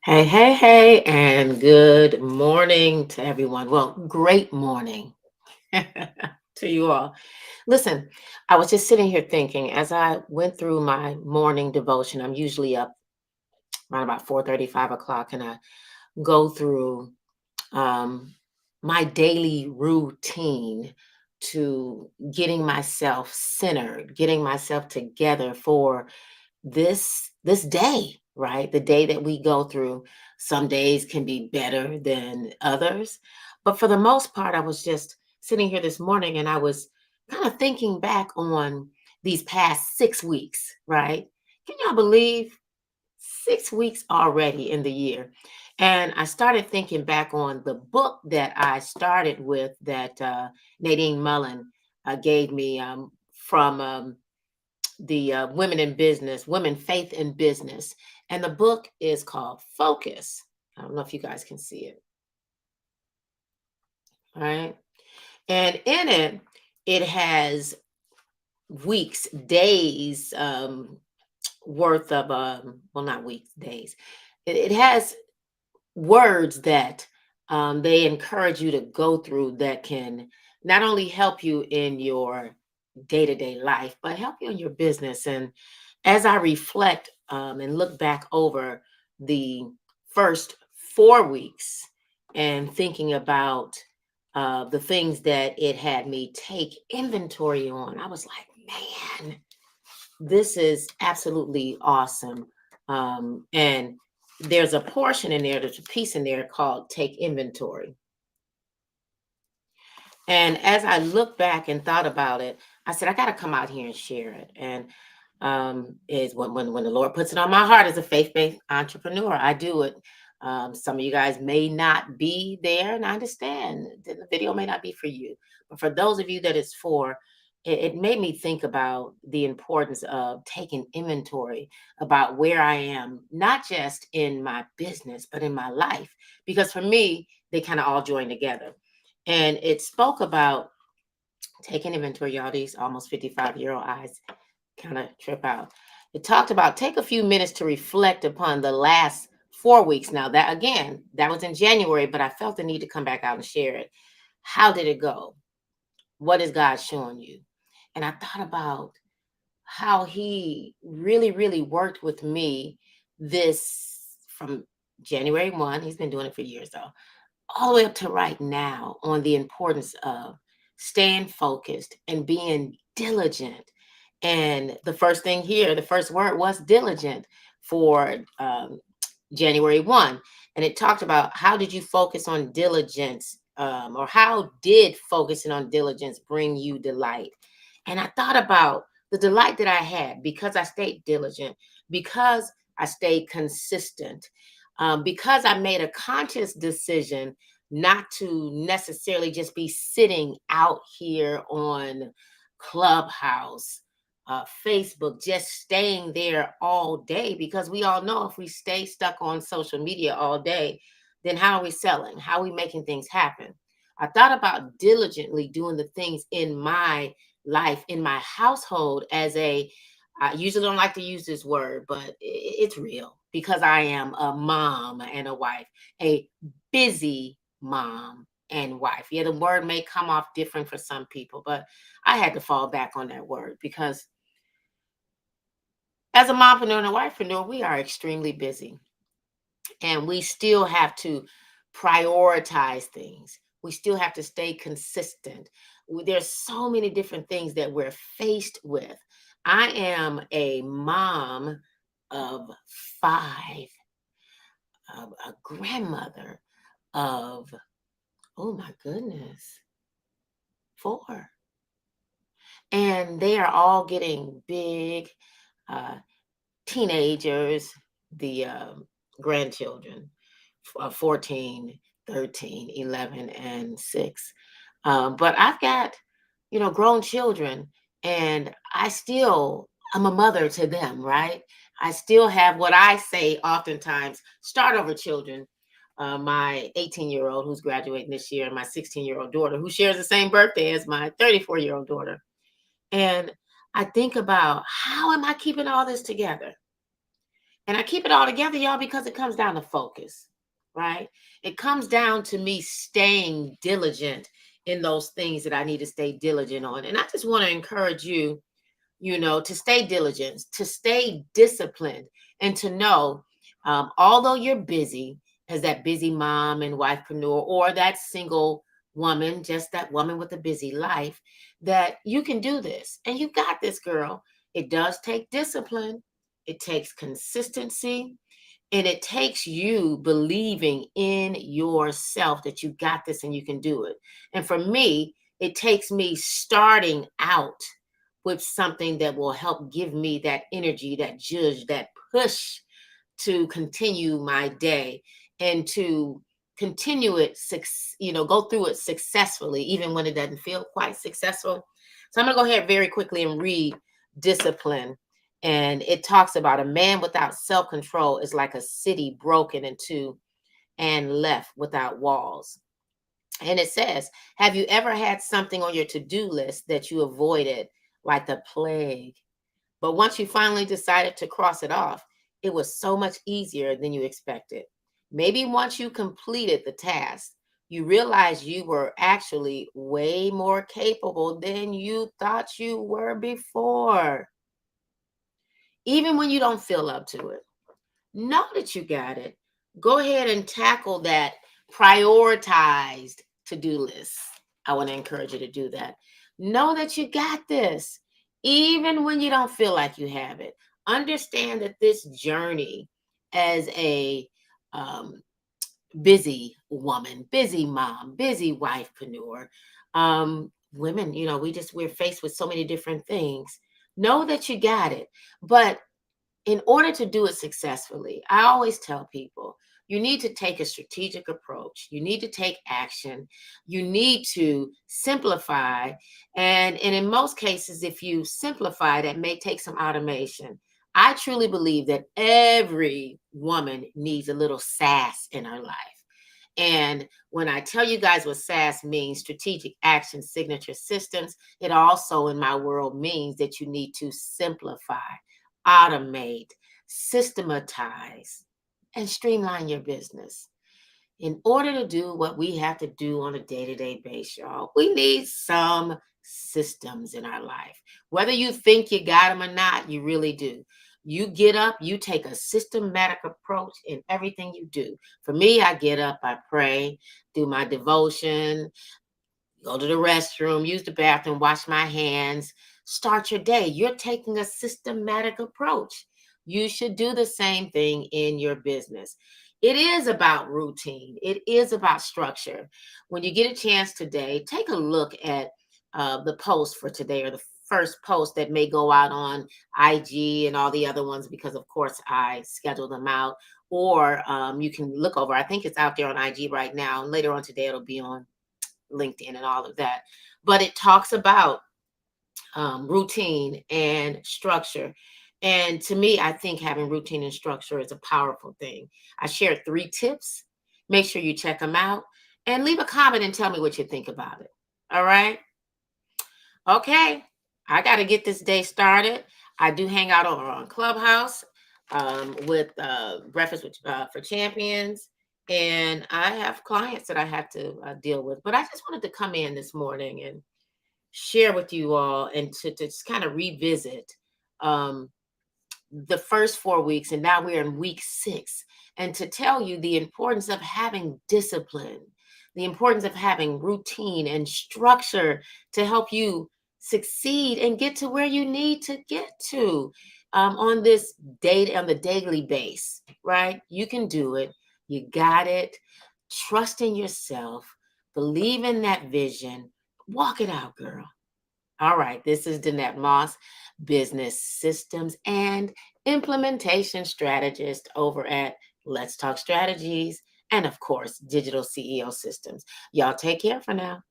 Hey, hey, hey, and good morning to everyone. Well, great morning to you all. Listen, I was just sitting here thinking as I went through my morning devotion. I'm usually up around about 4:30, 5 o'clock, and I go through um, my daily routine to getting myself centered, getting myself together for this day, right? The day that we go through. Some days can be better than others, but for the most part, I was just sitting here this morning and I was kind of thinking back on these past 6 weeks, right? Can y'all believe 6 weeks already in the year? And I started thinking back on the book that I started with that Nadine Mullen gave me from the Women in Business, Women Faith in Business. And the book is called Focus. I don't know if you guys can see it. All right. And in it, it has weeks, days worth of, well, not weeks, days. It has words that they encourage you to go through that can not only help you in your day to day life, but help you in your business. And as I reflect and look back over the first 4 weeks and thinking about the things that it had me take inventory on, I was like, man, this is absolutely awesome. And there's a portion in there, there's a piece in there called Take Inventory. And as I look back and thought about it, I said, I got to come out here and share it. And is when the Lord puts it on my heart as a faith-based entrepreneur, I do it. Some of you guys may not be there, and I understand the video may not be for you, but for those of you that it's for, it made me think about the importance of taking inventory about where I am, not just in my business, but in my life. Because for me, they kind of all join together. And it spoke about taking inventory, y'all. These almost 55-year-old eyes kind of trip out. It talked about take a few minutes to reflect upon the last 4 weeks. Now, that again, that was in January, but I felt the need to come back out and share it. How did it go? What is God showing you? And I thought about how He really, really worked with me this from January 1. He's been doing it for years, though, all the way up to right now on the importance of staying focused and being diligent. And the first thing here, the first word was diligent for January 1. And it talked about how did you focus on diligence, or how did focusing on diligence bring you delight? And I thought about the delight that I had because I stayed diligent, because I stayed consistent, because I made a conscious decision not to necessarily just be sitting out here on Clubhouse, Facebook, just staying there all day. Because we all know if we stay stuck on social media all day, then how are we selling? How are we making things happen? I thought about diligently doing the things in my life, in my household, as a, I usually don't like to use this word, but it's real because I am a mom and a wife, a busy mom and wife. Yeah, the word may come off different for some people, but I had to fall back on that word because as a mompreneur and a wifepreneur, we are extremely busy and we still have to prioritize things. We still have to stay consistent. There's so many different things that we're faced with. I am a mom of five, a grandmother of, oh my goodness, four. And they are all getting big, uh, teenagers, the grandchildren, 14, 13, 11, and 6. But I've got, grown children, and I'm a mother to them, right? I still have what I say oftentimes start over children. My 18-year-old who's graduating this year, and my 16-year-old daughter who shares the same birthday as my 34-year-old daughter. And I think about how am I keeping all this together? And I keep it all together, y'all, because it comes down to focus, right? It comes down to me staying diligent in those things that I need to stay diligent on. And I just want to encourage you, to stay diligent, to stay disciplined, and to know, although you're busy, as that busy mom and wifepreneur, or that single woman, just that woman with a busy life, that you can do this. And you got this, girl. It does take discipline, it takes consistency, and it takes you believing in yourself that you got this and you can do it. And for me, it takes me starting out with something that will help give me that energy, that judge, that push to continue my day and to continue it, go through it successfully, even when it doesn't feel quite successful. So I'm going to go ahead very quickly and read discipline. And it talks about a man without self-control is like a city broken into and left without walls. And it says, have you ever had something on your to-do list that you avoided like the plague? But once you finally decided to cross it off, it was so much easier than you expected. Maybe once you completed the task, you realized you were actually way more capable than you thought you were before. Even when you don't feel up to it, know that you got it. Go ahead and tackle that prioritized to-do list. I want to encourage you to do that. Know that you got this, even when you don't feel like you have it. Understand that this journey as a busy woman, busy mom, busy wifepreneur, women, we're faced with so many different things. Know that you got it. But in order to do it successfully, I always tell people, you need to take a strategic approach. You need to take action. You need to simplify. And in most cases, if you simplify, that may take some automation. I truly believe that every woman needs a little sass in her life. And when I tell you guys what SAS means, strategic action signature systems, it also in my world means that you need to simplify, automate, systematize, and streamline your business. In order to do what we have to do on a day-to-day basis, y'all, we need some systems in our life. Whether you think you got them or not, you really do. You get up, you take a systematic approach in everything you do. For me, I get up, I pray, do my devotion, go to the restroom, use the bathroom, wash my hands, start your day. You're taking a systematic approach. You should do the same thing in your business. It is about routine. It is about structure. When you get a chance today, take a look at the post for today, or the first post that may go out on IG and all the other ones, because of course I schedule them out. Or you can look over, I think it's out there on IG right now. And later on today, it'll be on LinkedIn and all of that. But it talks about routine and structure. And to me, I think having routine and structure is a powerful thing. I shared 3 tips. Make sure you check them out and leave a comment and tell me what you think about it. All right. Okay. I got to get this day started. I do hang out over on Clubhouse with Breakfast for Champions. And I have clients that I have to deal with. But I just wanted to come in this morning and share with you all, and to just kind of revisit the first 4 weeks. And now we're in week 6. And to tell you the importance of having discipline, the importance of having routine and structure to help you succeed and get to where you need to get to on this day, on the daily base, right? You can do it. You got it. Trust in yourself. Believe in that vision. Walk it out, girl. All right. This is Danette Moss, business systems and implementation strategist over at Let's Talk Strategies, and of course, digital CEO systems. Y'all take care for now.